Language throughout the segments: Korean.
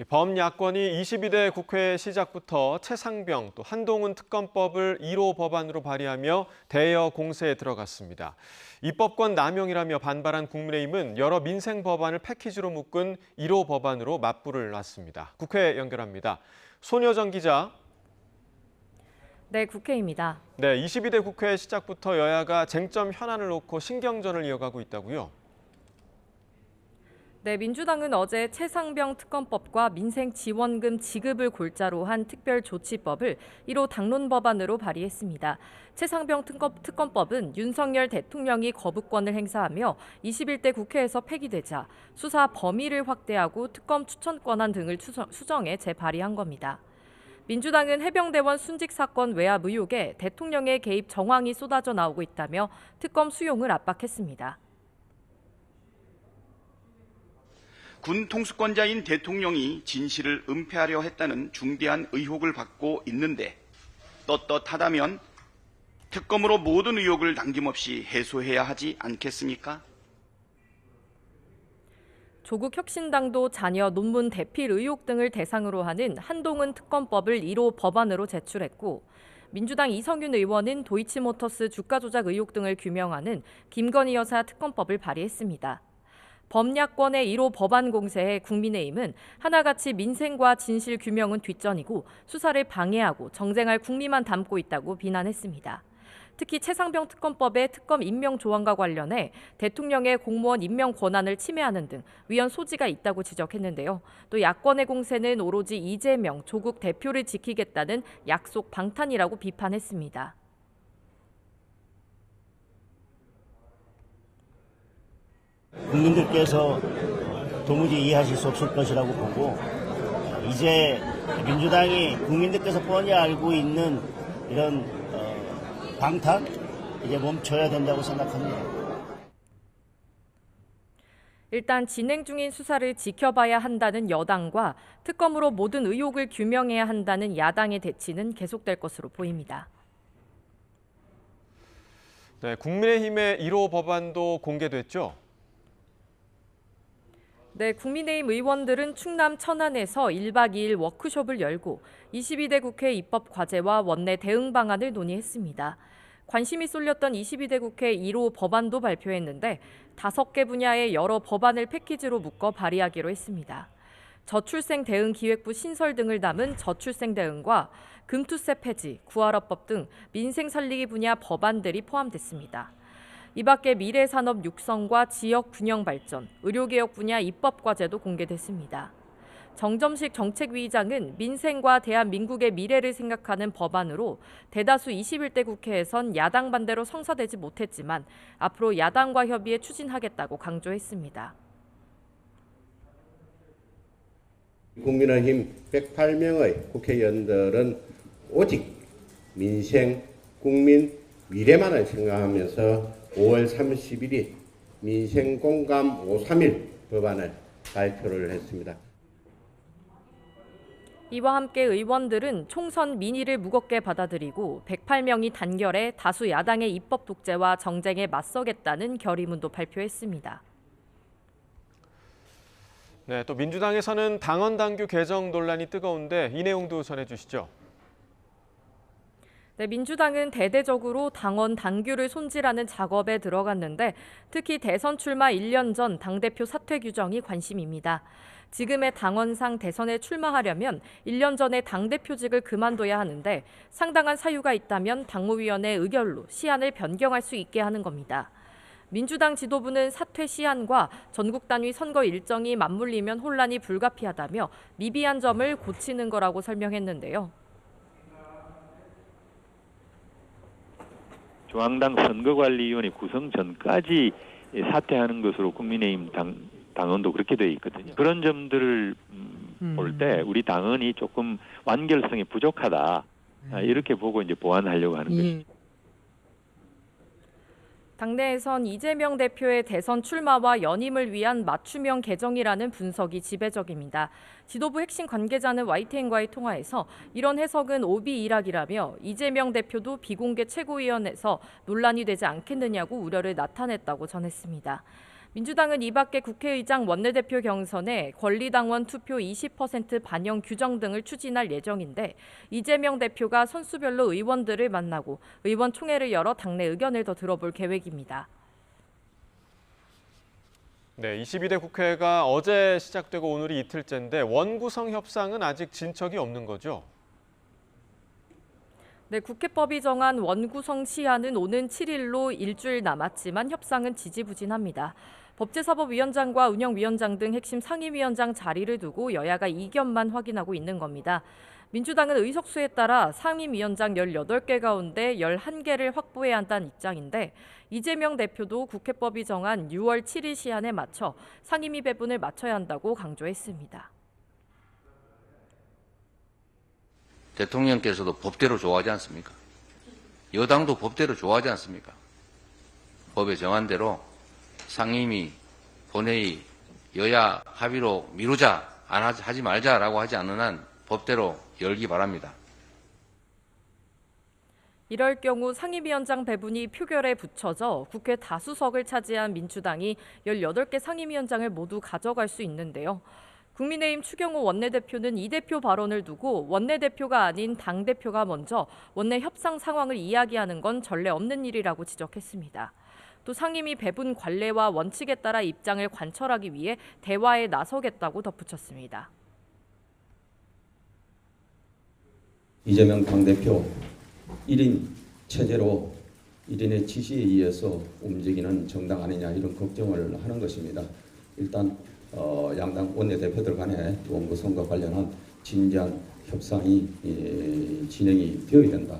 범야권이 22대 국회 시작부터 최상병 또 한동훈 특검법을 1호 법안으로 발의하며 대여 공세에 들어갔습니다. 입법권 남용이라며 반발한 국민의힘은 여러 민생 법안을 패키지로 묶은 1호 법안으로 맞불을 놨습니다. 국회 연결합니다. 손여정 기자. 네, 국회입니다. 네, 22대 국회 시작부터 여야가 쟁점 현안을 놓고 신경전을 이어가고 있다고요? 네, 민주당은 어제 최상병 특검법과 민생지원금 지급을 골자로 한 특별조치법을 1호 당론 법안으로 발의했습니다. 최상병 특검법은 윤석열 대통령이 거부권을 행사하며 21대 국회에서 폐기되자 수사 범위를 확대하고 특검 추천 권한 등을 수정해 재발의한 겁니다. 민주당은 해병대원 순직 사건 외압 의혹에 대통령의 개입 정황이 쏟아져 나오고 있다며 특검 수용을 압박했습니다. 군 통수권자인 대통령이 진실을 은폐하려 했다는 중대한 의혹을 받고 있는데 떳떳하다면 특검으로 모든 의혹을 남김없이 해소해야 하지 않겠습니까? 조국 혁신당도 자녀 논문 대필 의혹 등을 대상으로 하는 한동훈 특검법을 1호 법안으로 제출했고, 민주당 이성윤 의원은 도이치모터스 주가 조작 의혹 등을 규명하는 김건희 여사 특검법을 발의했습니다. 범야권의 1호 법안 공세에 국민의힘은 하나같이 민생과 진실 규명은 뒷전이고 수사를 방해하고 정쟁할 국리만 담고 있다고 비난했습니다. 특히 최상병 특검법의 특검 임명 조항과 관련해 대통령의 공무원 임명 권한을 침해하는 등 위헌 소지가 있다고 지적했는데요. 또 야권의 공세는 오로지 이재명, 조국 대표를 지키겠다는 약속 방탄이라고 비판했습니다. 국민들께서 도무지 이해하실 수 없을 것이라고 보고, 이제 민주당이 국민들께서 뻔히 알고 있는 이런 방탄 이제 멈춰야 된다고 생각합니다. 일단 진행 중인 수사를 지켜봐야 한다는 여당과 특검으로 모든 의혹을 규명해야 한다는 야당의 대치는 계속될 것으로 보입니다. 네, 국민의힘의 1호 법안도 공개됐죠? 네, 국민의힘 의원들은 충남 천안에서 1박 2일 워크숍을 열고 22대 국회 입법 과제와 원내 대응 방안을 논의했습니다. 관심이 쏠렸던 22대 국회 1호 법안도 발표했는데 5개 분야의 여러 법안을 패키지로 묶어 발의하기로 했습니다. 저출생 대응 기획부 신설 등을 담은 저출생 대응과 금투세 폐지, 구할업법 등 민생 살리기 분야 법안들이 포함됐습니다. 이 밖에 미래산업 육성과 지역 균형 발전, 의료개혁 분야 입법 과제도 공개됐습니다. 정점식 정책위의장은 민생과 대한민국의 미래를 생각하는 법안으로 대다수 21대 국회에선 야당 반대로 성사되지 못했지만 앞으로 야당과 협의해 추진하겠다고 강조했습니다. 국민의힘 108명의 국회의원들은 오직 민생, 국민, 미래만을 생각하면서 5월 30일이 민생공감 531 법안을 발표를 했습니다. 이와 함께 의원들은 총선 민의를 무겁게 받아들이고 108명이 단결해 다수 야당의 입법 독재와 정쟁에 맞서겠다는 결의문도 발표했습니다. 네, 또 민주당에서는 당원 당규 개정 논란이 뜨거운데 이 내용도 전해주시죠. 네, 민주당은 대대적으로 당원 당규를 손질하는 작업에 들어갔는데 특히 대선 출마 1년 전 당대표 사퇴 규정이 관심입니다. 지금의 당원상 대선에 출마하려면 1년 전에 당대표직을 그만둬야 하는데 상당한 사유가 있다면 당무위원회 의결로 시한을 변경할 수 있게 하는 겁니다. 민주당 지도부는 사퇴 시한과 전국 단위 선거 일정이 맞물리면 혼란이 불가피하다며 미비한 점을 고치는 거라고 설명했는데요. 중앙당 선거관리위원회 구성 전까지 사퇴하는 것으로 국민의힘 당원도 그렇게 되어 있거든요. 그런 점들을 볼 때 우리 당원이 조금 완결성이 부족하다 이렇게 보고 이제 보완하려고 하는 것입니다. 당내에선 이재명 대표의 대선 출마와 연임을 위한 맞춤형 개정이라는 분석이 지배적입니다. 지도부 핵심 관계자는 YTN과의 통화에서 이런 해석은 오비일학이라며 이재명 대표도 비공개 최고위원회에서 논란이 되지 않겠느냐고 우려를 나타냈다고 전했습니다. 민주당은 이 밖에 국회의장 원내대표 경선에 권리당원 투표 20% 반영 규정 등을 추진할 예정인데 이재명 대표가 선수별로 의원들을 만나고 의원총회를 열어 당내 의견을 더 들어볼 계획입니다. 네, 22대 국회가 어제 시작되고 오늘이 이틀째인데 원구성 협상은 아직 진척이 없는 거죠? 네, 국회법이 정한 원구성 시한은 오는 7일로 일주일 남았지만 협상은 지지부진합니다. 법제사법위원장과 운영위원장 등 핵심 상임위원장 자리를 두고 여야가 이견만 확인하고 있는 겁니다. 민주당은 의석수에 따라 상임위원장 18개 가운데 11개를 확보해야 한다는 입장인데 이재명 대표도 국회법이 정한 6월 7일 시한에 맞춰 상임위 배분을 맞춰야 한다고 강조했습니다. 대통령께서도 법대로 좋아하지 않습니까? 여당도 법대로 좋아하지 않습니까? 법에 정한 대로 상임위, 본회의, 여야 합의로 미루자, 하지 말자라고 하지 않는 한 법대로 열기 바랍니다. 이럴 경우 상임위원장 배분이 표결에 붙여져 국회 다수석을 차지한 민주당이 18개 상임위원장을 모두 가져갈 수 있는데요. 국민의힘 추경호 원내대표는 이 대표 발언을 두고 원내대표가 아닌 당대표가 먼저 원내 협상 상황을 이야기하는 건 전례 없는 일이라고 지적했습니다. 또 상임위 배분 관례와 원칙에 따라 입장을 관철하기 위해 대화에 나서겠다고 덧붙였습니다. 이재명 당대표 1인 체제로 1인의 지시에 의해서 움직이는 정당 아니냐 이런 걱정을 하는 것입니다. 일단 양당 원내대표들 간의 원구성과 관련한 진지한 협상이 진행이 되어야 된다.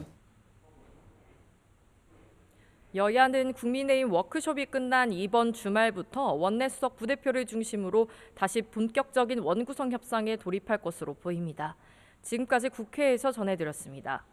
여야는 국민의힘 워크숍이 끝난 이번 주말부터 원내수석 부대표를 중심으로 다시 본격적인 원구성 협상에 돌입할 것으로 보입니다. 지금까지 국회에서 전해드렸습니다.